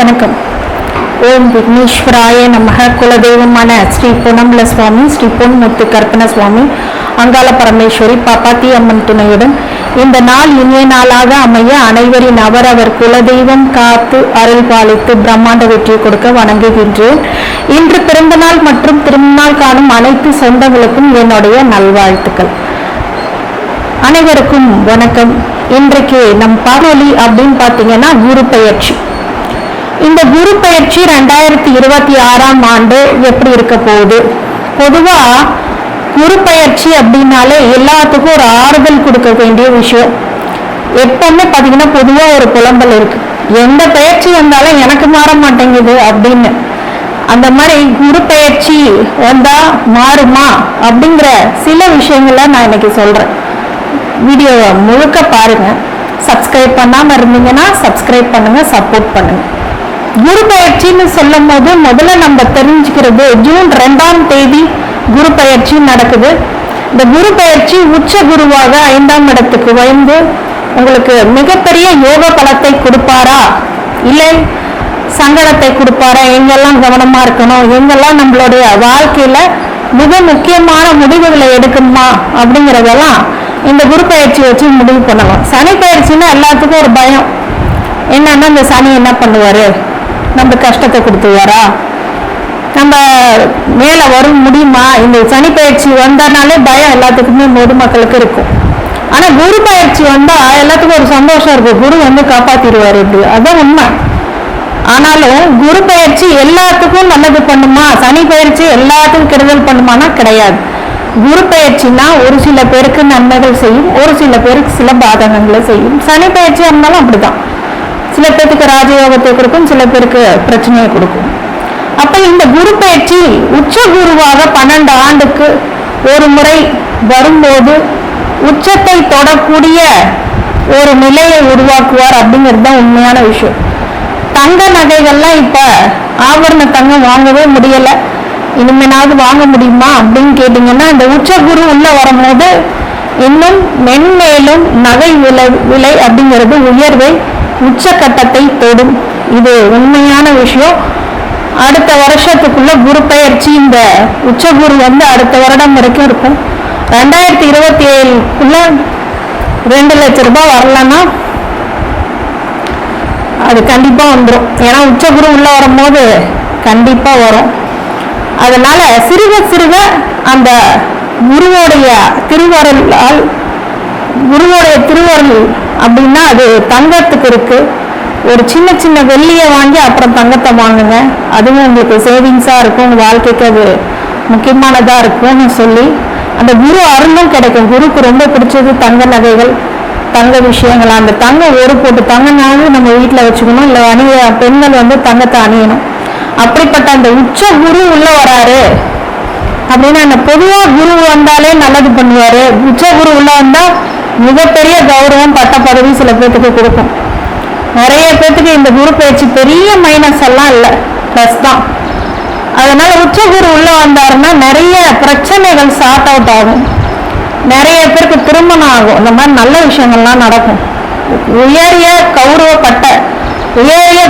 வணக்கம். ஓம் விக்னேஸ்வராய நமக. குலதெய்வமான ஸ்ரீ பொன்னம்பல சுவாமி, ஸ்ரீ பொன்முத்து கற்பன சுவாமி, அங்காள பரமேஸ்வரி, பாப்பாத்தி அம்மன் துணையுடன் இந்த நாள் இனிய நாளாக அமைய அனைவரின் அவரவர் குலதெய்வம் காத்து அருள் பாலித்து பிரம்மாண்ட வெற்றி கொடுக்க வணங்குகின்றேன். இன்று பிறந்த நாள் மற்றும் திருநாள் காணும் அனைத்து சொந்தங்களுக்கும் என்னுடைய நல்வாழ்த்துக்கள். அனைவருக்கும் வணக்கம். இன்றைக்கு நம் பாடொலி அப்படின்னு பார்த்தீங்கன்னா குரு பெயர்ச்சி. இந்த குரு பெயர்ச்சி 2026ஆம் ஆண்டு எப்படி இருக்க போகுது? பொதுவா குரு பெயர்ச்சி அப்படின்னாலே எல்லாத்துக்கும் ஒரு ஆறுதல் கொடுக்க வேண்டிய விஷயம். எப்பவுமே பார்த்தீங்கன்னா பொதுவாக ஒரு புலம்பல் இருக்கு, எந்த பெயர்ச்சி வந்தாலும் எனக்கு மாற மாட்டேங்குது அப்படின்னு. அந்த மாதிரி குரு பெயர்ச்சி வந்தா மாறுமா அப்படிங்கிற சில விஷயங்களை நான் இன்னைக்கு சொல்றேன். வீடியோவை முழுக்க பாருங்க. சப்ஸ்கிரைப் பண்ணாம இருந்தீங்கன்னா சப்ஸ்கிரைப் பண்ணுங்க, சப்போர்ட் பண்ணுங்க. குரு பெயர்ச்சின்னு சொல்லும் போது முதல்ல நம்ம தெரிஞ்சுக்கிறது, ஜூன் 2ஆம் தேதி குரு பெயர்ச்சி நடக்குது. இந்த குரு பெயர்ச்சி உச்ச குருவாக 5ஆம் இடத்துக்கு வந்து உங்களுக்கு மிகப்பெரிய யோக பலத்தை கொடுப்பாரா, இல்லை சங்கடத்தை கொடுப்பாரா, எங்கெல்லாம் கவனமா இருக்கணும், எங்கெல்லாம் நம்மளுடைய வாழ்க்கையில மிக முக்கியமான முடிவுகளை எடுக்கணுமா அப்படிங்கிறதெல்லாம் இந்த குரு பயிற்சி வச்சு முடிவு பண்ணலாம். சனி பயிற்சின்னா எல்லாத்துக்கும் ஒரு பயம், என்னன்னா இந்த சனி என்ன பண்ணுவாரு, நம்ம கஷ்டத்தை கொடுத்துவாரா, நம்ம மேல வரும் முடியுமா. இந்த சனி பயிற்சி வந்தனாலே பயம் எல்லாத்துக்குமே பொதுமக்களுக்கு இருக்கும். ஆனா குரு பயிற்சி வந்தா எல்லாத்துக்கும் ஒரு சந்தோஷம் இருக்கு, குரு வந்து காப்பாத்திடுவாரு, இப்படி அதான் உண்மை. ஆனாலும் குரு பயிற்சி எல்லாத்துக்கும் நல்லது பண்ணுமா, சனி பயிற்சி எல்லாத்துக்கும் கெடுதல் பண்ணுமானா கிடையாது. குரு பயிற்சினா ஒரு சில பேருக்கு நன்மைகள் செய்யும், ஒரு சில பேருக்கு சில பாதகங்களை செய்யும். சனி பயிற்சி இருந்தாலும் அப்படிதான், சில பேருக்கு ராஜயோகத்தை கொடுக்கும், சில பேருக்கு பிரச்சனையை கொடுக்கும். அப்ப இந்த குரு பயிற்சி உச்ச குருவாக 12 ஆண்டுக்கு ஒரு முறை வரும்போது உச்சத்தை தொடக்கூடிய ஒரு நிலையை உருவாக்குவார் அப்படிங்கிறது தான் உண்மையான விஷயம். தங்க நகைகள்லாம் இப்ப ஆபரண தங்கம் வாங்கவே முடியல, இனிமேனாவது வாங்க முடியுமா அப்படின்னு கேட்டீங்கன்னா, இந்த உச்ச குரு உள்ள வரும்போது இன்னும் மென்மேலும் நகை விலை அப்படிங்கிறது உயர்வை உச்சக்கட்டத்தை தொடும். இது உண்மையான விஷயம். அடுத்த வருஷத்துக்குள்ள குரு பெயர்ச்சி, இந்த உச்ச குரு வந்து அடுத்த வருடம் வரைக்கும் இருக்கும். 2027க்குள்ள 2 லட்சம் ரூபாய் வரலன்னா அது கண்டிப்பா வந்துடும். ஏன்னா உச்சகுரு உள்ள வரும்போது கண்டிப்பா வரும். அதனால சிறுக சிறுக அந்த குருவோடைய திருவருள் அப்படின்னா அது தங்கத்துக்கு இருக்கு. ஒரு சின்ன சின்ன வெள்ளியை வாங்கி அப்புறம் தங்கத்தை வாங்குங்க, அதுவும் உங்களுக்கு சேவிங்ஸா இருக்கும், உங்க வாழ்க்கைக்கு அது முக்கியமானதா இருக்கும்னு சொல்லி அந்த குரு அருளும் கிடைக்கும். குருக்கு ரொம்ப பிடிச்சது தங்க நகைகள், தங்க விஷயங்கள். அந்த தங்கம் ஒரு போட்டு தங்கனாலும் நம்ம வீட்டில் வச்சுக்கணும், இல்லை பெண்கள் வந்து தங்கத்தை அணியணும். அப்படிப்பட்ட அந்த உச்ச குரு உள்ள வராரு அப்படின்னா, அந்த பொதுவா குரு வந்தாலே நல்லது பண்ணுவாரு. உச்ச குரு உள்ள வந்தா மிகப்பெரிய கௌரவம், பட்ட பதவி சில பேர்த்துக்கு கொடுக்கும். நிறைய பேர்த்துக்கு இந்த குரு பயிற்சி பெரிய மைனஸ் எல்லாம் இல்லை, பிளஸ் தான். அதனால உச்ச குரு உள்ள வந்தாருன்னா நிறைய பிரச்சனைகள் சார்ட் அவுட் ஆகும், நிறைய பேருக்கு திருமணம் ஆகும், இந்த மாதிரி நல்ல விஷயங்கள்லாம் நடக்கும். உயரிய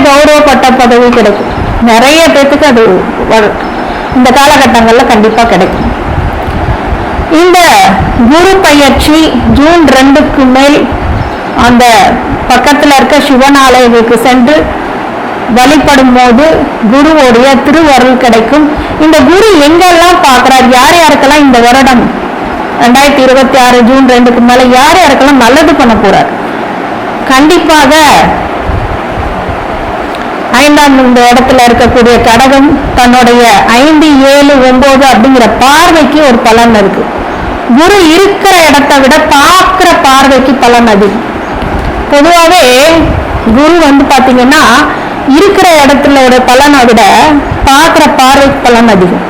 கௌரவப்பட்ட பதவி கிடைக்கும். நிறைய பேர்த்துக்கு அது இந்த காலகட்டங்கள்ல கண்டிப்பா கிடைக்கும். இந்த குரு பயிற்சி ஜூன் 2க்கு மேல் அந்த பக்கத்துல இருக்க சிவன் ஆலயங்களுக்கு சென்று வழிபடும் போது குருவோடைய திருவருள் கிடைக்கும். இந்த குரு எங்கெல்லாம் பார்க்கிறார், யார் யாருக்கெல்லாம் இந்த வருடம் 2026 ஜூன் 2க்கு மேல யார் யாருக்கெல்லாம் நல்லது பண்ண போறார், கண்டிப்பாக 5ஆம் இந்த இடத்துல இருக்கக்கூடிய கடகம் தன்னுடைய 5, 7, 9 அப்படிங்கிற பார்வைக்கு ஒரு பலன் இருக்கு. குரு இருக்கிற இடத்தை விட பார்க்கிற பார்வைக்கு பலன் அதிகம். பொதுவாகவே குரு வந்து பாத்தீங்கன்னா இருக்கிற இடத்துல பலனை விட பார்க்கிற பார்வைக்கு பலன் அதிகம்.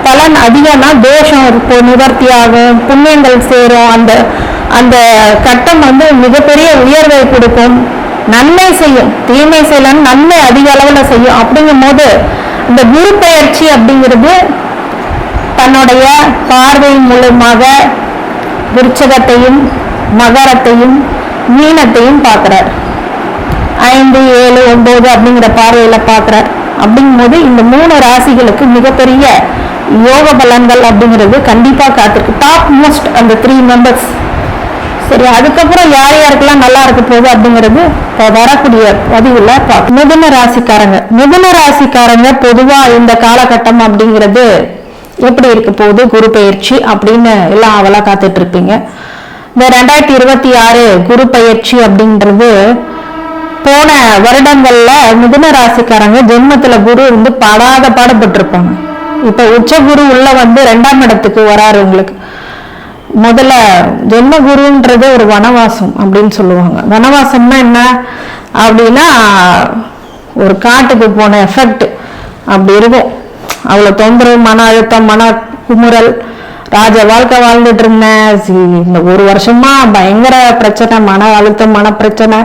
பலன் அதிகம்னா தோஷம் இருக்கும், நிவர்த்தி ஆகும், புண்ணியங்கள் சேரும். அந்த கட்டம் வந்து மிகப்பெரிய உயர்வை கொடுக்கும், நன்மை செய்யும். தீமை செய்யலாம், நன்மை அதிக அளவுல செய்யும். அப்படிங்கும் போது இந்த குரு பெயர்ச்சி அப்படிங்கிறது தன்னுடைய பார்வை மூலமாக விருச்சகத்தையும் மகரத்தையும் மீனத்தையும் பார்க்கிறார். 5, 7, 9 அப்படிங்கிற பார்வையில பார்க்கிறார். அப்படிங்கும் போது இந்த 3 ராசிகளுக்கு மிகப்பெரிய யோக பலன்கள் அப்படிங்கிறது கண்டிப்பா காத்திருக்கு. டாப் மோஸ்ட் அந்த 3 மெம்பர்ஸ். சரி, அதுக்கப்புறம் யார் யாருக்கெல்லாம் நல்லா இருக்க போகுது அப்படிங்கிறது வரக்கூடிய பதிவுல பார்க்க. மிதுன ராசிக்காரங்க பொதுவா இந்த காலகட்டம் அப்படிங்கிறது எப்படி இருக்க போகுது, குரு பயிற்சி அப்படின்னு எல்லாம் அவளா காத்துட்டு இருப்பீங்க. இந்த 2026 குரு பயிற்சி அப்படின்றது போன வருடங்கள்ல மிதுன ராசிக்காரங்க ஜென்மத்துல குரு இருந்து படாத பாடுபட்டிருப்பாங்க. இப்ப உச்ச குரு உள்ள வந்து 2ஆம் இடத்துக்கு வராரு. உங்களுக்கு முதல்ல ஜென்ம குருன்றது ஒரு வனவாசம் அப்படின்னு சொல்லுவாங்க. வனவாசம்னா என்ன அப்படின்னா ஒரு காட்டுக்கு போன எஃபெக்ட் அப்படி இருக்கும். அவ்வளவு தொந்தரவு, மன அழுத்தம், மன குமுறல், ராஜ வாழ்க்கை வாழ்ந்துட்டு இருந்தேன், இந்த 1 வருஷமா பயங்கர பிரச்சனை, மன அழுத்தம், மன பிரச்சனை,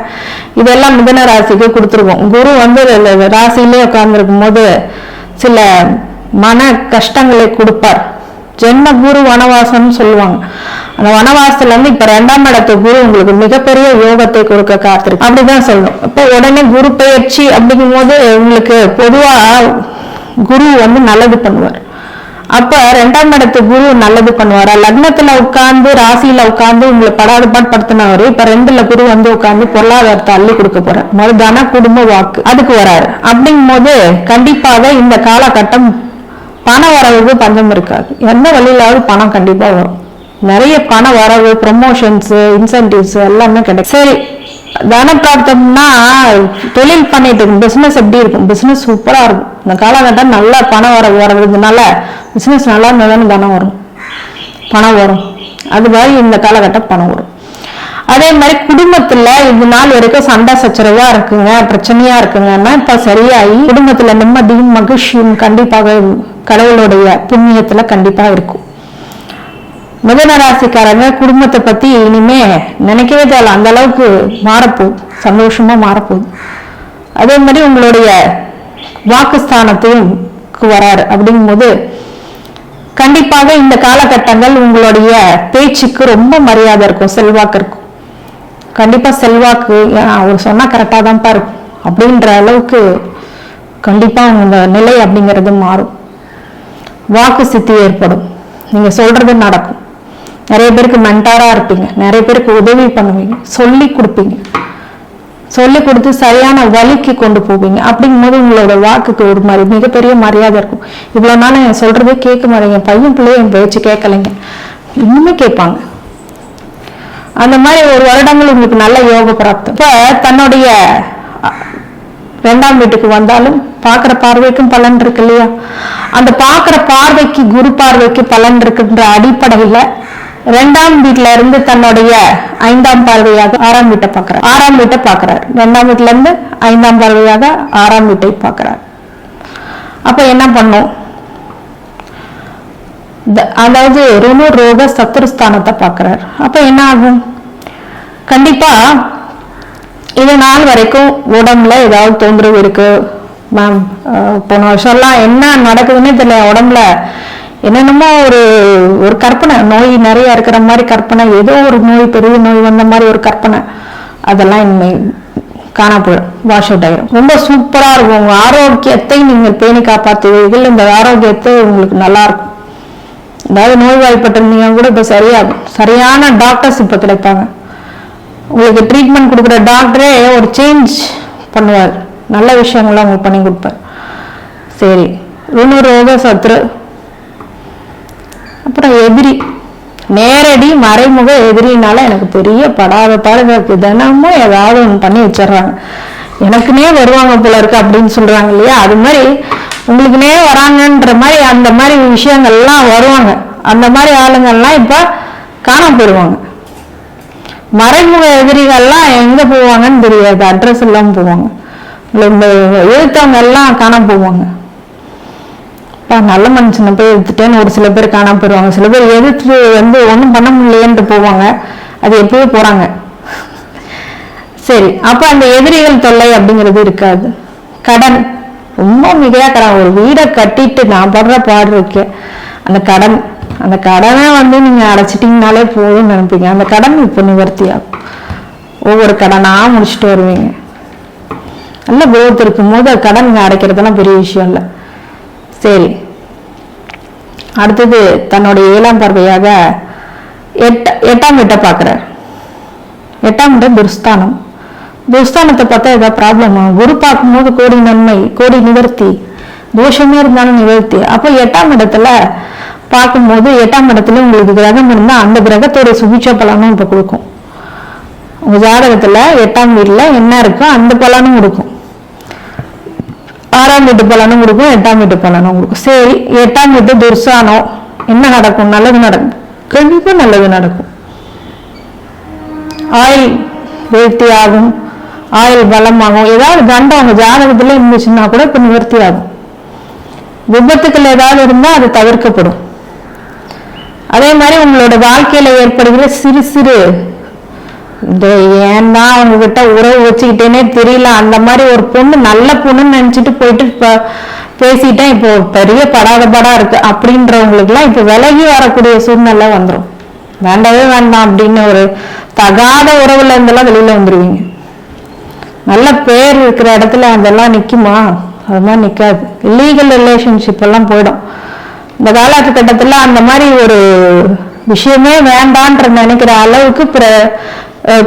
இதெல்லாம் மிதுன ராசிக்கு கொடுத்துருக்கோம். குரு வந்து ராசியிலே உட்கார்ந்துருக்கும் போது சில மன கஷ்டங்களை கொடுப்பார். ஜென்ம குரு வனவாசம்னு சொல்லுவாங்க. அந்த வனவாசத்துல இருந்து இப்ப 2ஆம் இடத்து குரு உங்களுக்கு மிகப்பெரிய யோகத்தை கொடுக்க காத்திருக்கு அப்படிதான் சொல்லணும். இப்போ உடனே குரு பயிற்சி அப்படிங்கும் போது உங்களுக்கு பொதுவா குரு வந்து நல்லது பண்ணுவார். அப்ப 2ஆம் இடத்து குரு நல்லது பண்ணுவாரா? லக்னத்துல உட்கார்ந்து ராசியில உட்கார்ந்து உங்களை படாது பாடுபடுத்தினவரு இப்ப 2ல குரு வந்து உட்கார்ந்து பொருளாதாரத்தை அள்ளி கொடுக்க போறார். மறுதான குடும்ப வாக்கு அதுக்கு வராரு. அப்படிங்கும் போது கண்டிப்பாக இந்த காலகட்டம் பண வரவுக்கு பஞ்சம் இருக்காது. எந்த வழியிலாவது பணம் கண்டிப்பா வரும். நிறைய பண வரவு, ப்ரொமோஷன்ஸ், இன்சென்டிவ்ஸ் எல்லாமே கிடைக்கும். சரி, தன பிராப்தம்னா தொழில் பண்ணிட்டு இருக்கும். பிசினஸ் எப்படி இருக்கும்? பிசினஸ் சூப்பரா இருக்கும். இந்த காலகட்டம் நல்லா பண வரவு வர்றதுனால பிசினஸ் நல்லா இருந்தாலும் தனம் வரும், பணம் வரும். அது மாதிரி இந்த காலகட்டம் பணம் வரும். அதே மாதிரி குடும்பத்துல இது நாள் வரைக்கும் சண்டை சச்சரவா இருக்குங்க, பிரச்சனையா இருக்குங்கன்னா இப்ப சரியாகி குடும்பத்துல நிம்மதியும் மகிழ்ச்சியும் கண்டிப்பாக கடவுளுடைய புண்ணியத்துல கண்டிப்பா இருக்கும். மிதுன ராசிக்காரங்க குடும்பத்தை பத்தி இனிமே நினைக்கவே தேவை, அந்த அளவுக்கு மாறப்போகுது, சந்தோஷமா மாறப்போகுது. அதே மாதிரி உங்களுடைய வாக்குஸ்தானத்தையும் வராரு. அப்படிங்கும் போது கண்டிப்பாக இந்த காலகட்டங்கள் உங்களுடைய பேச்சுக்கு ரொம்ப மரியாதை இருக்கும், செல்வாக்கு இருக்கும். கண்டிப்பா செல்வாக்கு அவர் சொன்னா கரெக்டா தான் பாரு அப்படின்ற அளவுக்கு கண்டிப்பா உங்க நிலை அப்படிங்கிறது மாறும். வாக்கு சித்தி ஏற்படும், நீங்க சொல்றது நடக்கும். நிறைய பேருக்கு மென்டாரா இருப்பீங்க, நிறைய பேருக்கு உதவி பண்ணுவீங்க, சொல்லி கொடுப்பீங்க, சொல்லி கொடுத்து சரியான வழிக்கு கொண்டு போவீங்க. அப்படிங்கும் போது உங்களோட வாக்குக்கு ஒரு மாதிரி மிகப்பெரிய மரியாதை இருக்கும். இவ்வளவு நாள் என் சொல்றதே கேட்க மாட்டேங்க, பையன் பிள்ளைய என் பேச்சு கேட்கலைங்க, இன்னுமே கேட்பாங்க. அந்த மாதிரி ஒரு வருடங்கள் உங்களுக்கு நல்ல யோக பிராப்தம். இப்ப தன்னுடைய 2ஆம் வீட்டுக்கு வந்தாலும் பாக்குற பார்வைக்கும் பலன் இருக்கு இல்லையா? அந்த பாக்குற பார்வைக்கு குரு பார்வைக்கு பலன் இருக்குன்ற அடிப்படையில 2ஆம் வீட்டுல இருந்து தன்னுடைய 5ஆம் பார்வையாக 6ஆம் வீட்டை பாக்குறார். 6ஆம் வீட்டை பாக்குறாரு. 2ஆம் வீட்டுல இருந்து 5ஆம் பார்வையாக 6ஆம் வீட்டை பாக்குறார். அப்ப என்ன பண்ணும்? அதாவது ருணு ரோக சத்துருஸ்தானத்தை பாக்குறாரு. அப்ப என்ன ஆகும்? கண்டிப்பா இது நாள் வரைக்கும் உடம்புல ஏதாவது தொந்தரவு இருக்கு மேம், போன வருஷம் எல்லாம் என்ன நடக்குதுன்னே தெரியல, உடம்புல என்னென்னமோ ஒரு கற்பனை, நோய் நிறைய இருக்கிற மாதிரி கற்பனை, ஏதோ ஒரு நோய், பெரிய நோய் வந்த மாதிரி ஒரு கற்பனை, அதெல்லாம் இனிமே காணப்படும், வாஷ் அவுட் ஆயிரும். ரொம்ப சூப்பரா இருக்கும். உங்க ஆரோக்கியத்தை நீங்கள் பேணி காப்பாற்றுவீர்கள். இந்த ஆரோக்கியத்தை உங்களுக்கு நல்லா இருக்கும். அதாவது நோய்வாய்ப்பட்டிருந்தீங்க கூட இப்ப சரியாகும். சரியான டாக்டர்ஸ் இப்ப கிடைப்பாங்க. உங்களுக்கு ட்ரீட்மெண்ட் கொடுக்குற டாக்டரே ஒரு சேஞ்ச் பண்ணுவார், நல்ல விஷயங்கள்லாம் உங்களுக்கு பண்ணி கொடுப்பார். சரி, ருணரோக சத்ரு, அப்புறம் எதிரி, நேரடி மறைமுக எதிரினால எனக்கு பெரிய படாத பாடுகளுக்கு தினமும் ஏதாவது ஒன்று பண்ணி வச்சிடறாங்க, எனக்குன்னே வருவாங்க போல இருக்கு அப்படின்னு சொல்றாங்க இல்லையா? அது மாதிரி உங்களுக்குனே வராங்கன்ற மாதிரி அந்த மாதிரி விஷயங்கள்லாம் வருவாங்க. அந்த மாதிரி ஆளுங்கள்லாம் இப்ப காணாம போயிடுவாங்க. மறைமுக எதிரிகள்லாம் எங்க போவாங்கன்னு தெரியாது, அட்ரஸ் எல்லாம் போவாங்க. எழுத்தவங்க எல்லாம் காணாம போவாங்க. நல்ல மனுஷனை போய் எடுத்துட்டேன்னு ஒரு சில பேர் காணாம போயிடுவாங்க. சில பேர் எதிர்த்து வந்து ஒன்றும் பண்ண முடியலன்ட்டு போவாங்க, அது எப்பயோ போறாங்க. சரி, அப்ப அந்த எதிரிகள் தொல்லை அப்படிங்கிறது இருக்காது. கடன் ரொம்ப மிகையா கடன், ஒரு வீடை கட்டிட்டு நான் படுற பாடு இருக்கேன், அந்த கடனை வந்து நீங்க அடைச்சிட்டீங்கனாலே போதும்னு நினைப்பீங்க. அந்த கடன் இப்ப நிவர்த்தி ஆகும். ஒவ்வொரு கடனா முடிச்சுட்டு வருவீங்க. நல்ல growth இருக்கும் போது கடன் அடைக்கிறதுலாம் பெரிய விஷயம் இல்லை. சரி, அடுத்தது தன்னுடைய 7ஆம் பார்வையாக 8ஆம் வீட்டை பார்க்கிறார். 8ஆம் வீட்டை துர்ஸ்தானம். துர்ஸ்தானத்தை பார்த்தா ஏதாவது ப்ராப்ளமா? குரு பார்க்கும்போது கோடி நன்மை, கோடி நிவர்த்தி, தோஷமே இருந்தாலும் நிவர்த்தி. அப்போ 8ஆம் இடத்துல பார்க்கும்போது 8ஆம் இடத்துல உங்களுக்கு கிரகம் இருந்தா அந்த கிரகத்தோட சுபிட்ச பலனும் இப்ப கொடுக்கும். உங்க ஜாதகத்துல 8ஆம் வீட்டுல என்ன இருக்கோ அந்த பலனும் கொடுக்கும். 6ஆம் வீட்டு பலனும் கொடுக்கும், 8ஆம் வீட்டு பலனும் கொடுக்கும். சரி, 8ஆம் வீட்டு துர்ஸ்தானம் என்ன நடக்கும்? நல்லது நடக்கும், கண்டிப்பா நல்லது நடக்கும். ஆயுள் விருத்தி ஆகும், ஆயுள் பலமாகும். ஏதாவது கண்டம் உங்க ஜாதகத்துல இருந்துச்சுன்னா கூட இப்ப நிவர்த்தி ஆகும். விபத்துக்கள் ஏதாவது இருந்தா அது தவிர்க்கப்படும். அதே மாதிரி உங்களோட வாழ்க்கையில ஏற்படுகிற சிறு சிறு இந்த ஏன்னா உங்ககிட்ட உறவு வச்சுக்கிட்டேனே தெரியல, அந்த மாதிரி ஒரு பொண்ணு நல்ல பொண்ணுன்னு நினைச்சிட்டு போயிட்டு பேசிட்டேன், இப்போ பெரிய படாத இருக்கு அப்படின்றவங்களுக்கு எல்லாம் இப்ப விலகி வரக்கூடிய சூழ்நிலை வந்துடும். வேண்டவே வேண்டாம் அப்படின்னு ஒரு தகாத உறவுல இருந்தெல்லாம் வெளியில வந்துருவீங்க. நல்ல பேர் இருக்கிற இடத்துல அதெல்லாம் நிக்குமா? அது மாதிரி நிக்காது. இல்லீகல் ரிலேஷன்ஷிப் எல்லாம் போயிடும். இந்த காலகட்டத்துல அந்த மாதிரி ஒரு விஷயமே வேண்டான்ற நினைக்கிற அளவுக்கு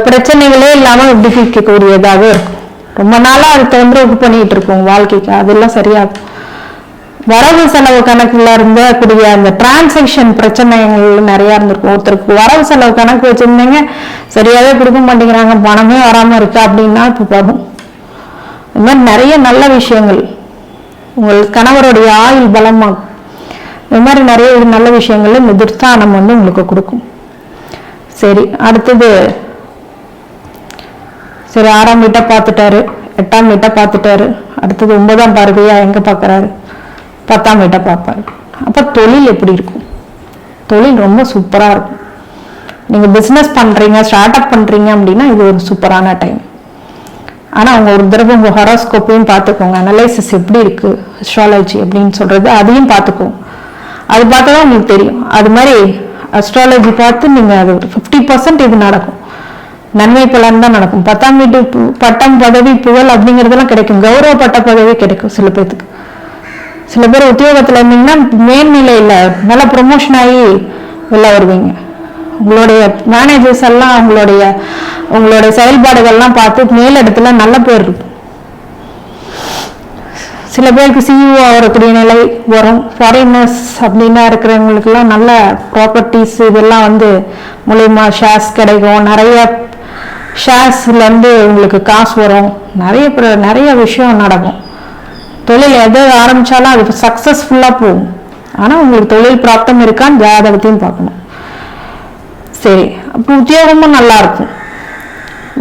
பிரச்சனைகளே இல்லாம விடுவிக்கக்கூடியதாக இருக்கும். ரொம்ப நாளா அது தொந்தரவு பண்ணிட்டு இருக்கோம் வாழ்க்கைக்கு, அதெல்லாம் சரியாகும். வரவு செலவு கணக்குல இருந்தக்கூடிய அந்த டிரான்சாக்சன் பிரச்சனைகள் நிறைய இருந்திருக்கும். ஒருத்தருக்கு வரவு செலவு கணக்கு வச்சிருந்தீங்க, சரியாவே கொடுக்க மாட்டேங்கிறாங்க, பணமே வராம இருக்கு அப்படின்னா இப்ப போகும். இந்த மாதிரி நிறைய நல்ல விஷயங்கள், உங்கள் கணவருடைய ஆயுள் பலமாகும். இந்த மாதிரி நிறைய நல்ல விஷயங்கள் இந்த துர்ஸ்தானம் உங்களுக்கு கொடுக்கும். சரி, அடுத்தது சரி 6ஆம் வீட்டை பார்த்துட்டாரு, 8ஆம் வீட்டை பார்த்துட்டாரு. அடுத்தது 9ஆம் பார்வையா எங்க பார்க்கறாரு? 10ஆம் வீட்டை பார்ப்பாரு. அப்ப தொழில் எப்படி இருக்கும்? தொழில் ரொம்ப சூப்பரா இருக்கும். நீங்க பிசினஸ் பண்றீங்க, ஸ்டார்ட் அப் பண்றீங்க அப்படின்னா இது ஒரு சூப்பரான டைம். ஆனா அவங்க ஒரு தடவை உங்க ஹாரோஸ்கோப்பையும் பார்த்துக்கோங்க, அனலைசிஸ் எப்படி இருக்கு, அஸ்ட்ராலஜி அப்படின்னு சொல்றது அதையும் பார்த்துக்கோங்க. அது பார்த்தாதான் உங்களுக்கு தெரியும். அது மாதிரி அஸ்ட்ராலஜி பார்த்து நீங்க அது 50% இது நடக்கும், நன்மை பலன் தான் நடக்கும். 10ஆம் வீட்டு பட்டம், பதவி, புகழ் அப்படிங்கிறதெல்லாம் கிடைக்கும். கௌரவப்பட்ட பதவி கிடைக்கும் சில பேருக்கு. சில பேர் உத்தியோகத்துல இருந்தீங்கன்னா மேல்நிலையில நல்ல ப்ரொமோஷன் ஆகி வெளில வருவீங்க. உங்களுடைய மேனேஜர்ஸ் எல்லாம் உங்களுடைய செயல்பாடுகள்லாம் பார்த்து மேலிடத்துல நல்ல பேர் இருக்கும். சில பேருக்கு சிஇஓ ஆகக்கூடிய நிலை வரும். ஃபாரினர்ஸ் அப்படின்னா இருக்கிறவங்களுக்கு எல்லாம் நல்ல ப்ராப்பர்ட்டிஸ் இதெல்லாம் மூலயமா ஷேர்ஸ் கிடைக்கும். நிறைய ஷேர்ஸ்ல இருந்து உங்களுக்கு காசு வரும். நிறைய விஷயம் நடக்கும். தொழில் எது ஆரம்பிச்சாலும் அது சக்சஸ்ஃபுல்லா போகும். ஆனா உங்களுக்கு தொழில் பிராப்தம் இருக்கான்னு ஜாதகத்தையும் பார்க்கணும். சரி, அப்ப உத்தியோகமும் நல்லா இருக்கும்,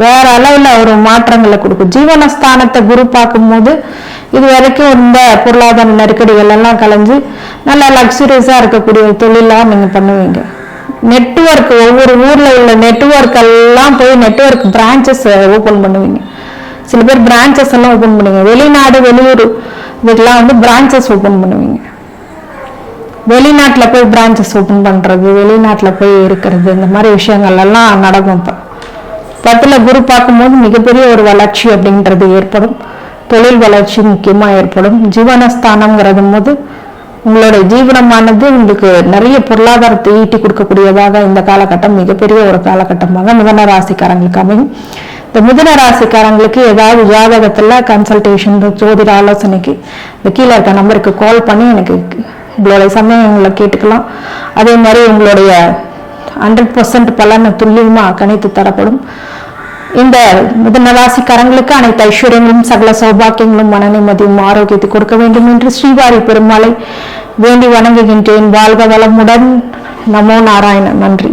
வேற அளவுல ஒரு மாற்றங்களை கொடுக்கும். ஜீவனஸ்தானத்தை குரு பார்க்கும்போது இது வரைக்கும் இந்த பொருளாதார நெருக்கடிகள் எல்லாம் கலைஞ்சு நல்ல லக்ஸுரியஸா இருக்கக்கூடிய தொழிலா நீங்க பண்ணுவீங்க. நெட்வொர்க், ஒவ்வொரு ஊர்ல உள்ள நெட்வொர்க் எல்லாம் போய் நெட்வொர்க் பிரான்ச்சஸ் ஓபன் பண்ணுவீங்க. சில பேர் பிரான்ச்சஸ் எல்லாம் ஓபன் பண்ணுவீங்க. வெளிநாடு, வெளியூர் இதுக்கெல்லாம் பிரான்ச்சஸ் ஓபன் பண்ணுவீங்க. வெளிநாட்டுல போய் பிரான்ச்சஸ் ஓபன் பண்றது, வெளிநாட்டுல போய் இருக்கிறது, இந்த மாதிரி விஷயங்கள் எல்லாம் நடக்கும். இப்ப 10ல குரு பார்க்கும்போது மிகப்பெரிய ஒரு வளர்ச்சி அப்படின்றது ஏற்படும். தொழில் வளர்ச்சி முக்கியமா ஏற்படும். ஜீவனஸ்தானம்ங்கிறது போது உங்களுடைய ஜீவனமானது உங்களுக்கு நிறைய பொருளாதாரத்தை ஈட்டி கொடுக்கக்கூடியதாக இந்த காலகட்டம் மிகப்பெரிய ஒரு காலகட்டமாக மிதுன ராசிக்காரங்களுக்கு அமையும். இந்த மிதுன ராசிக்காரங்களுக்கு ஏதாவது ஜாதகத்துல கன்சல்டேஷன், ஜோதிட ஆலோசனைக்கு இந்த கீழே இருக்க நம்பருக்கு கால் பண்ணி எனக்கு உங்களுடைய சந்தேகங்களை கேட்டுக்கலாம். அதே மாதிரி உங்களுடைய 100% பலனை துல்லியமா கணித்து தரப்படும். இந்த மிதுன ராசிக்காரங்களுக்கு அனைத்து ஐஸ்வர்யங்களும் சகல சௌபாக்கியங்களும் மன நிம்மதியும் ஆரோக்கியத்தை கொடுக்க வேண்டும் என்று ஸ்ரீவாரி பெருமாளை வேண்டி வணங்குகின்றேன். வாழ்க வளமுடன். நமோ நாராயண. நன்றி.